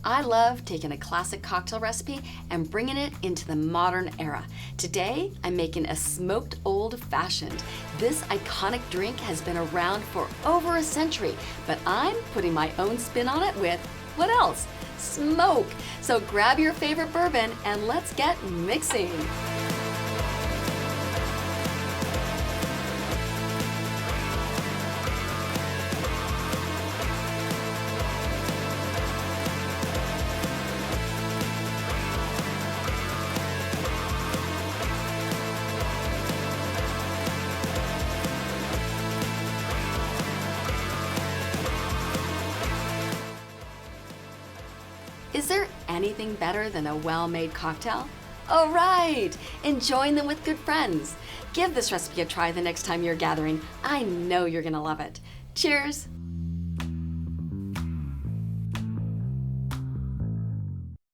I love taking a classic cocktail recipe and bringing it into the modern era. Today, I'm making a smoked old fashioned. This iconic drink has been around for over a century, but I'm putting my own spin on it with, what else? Smoke! So grab your favorite bourbon and let's get mixing. Is there anything better than a well-made cocktail? All right, enjoying them with good friends. Give this recipe a try the next time you're gathering. I know you're gonna love it. Cheers.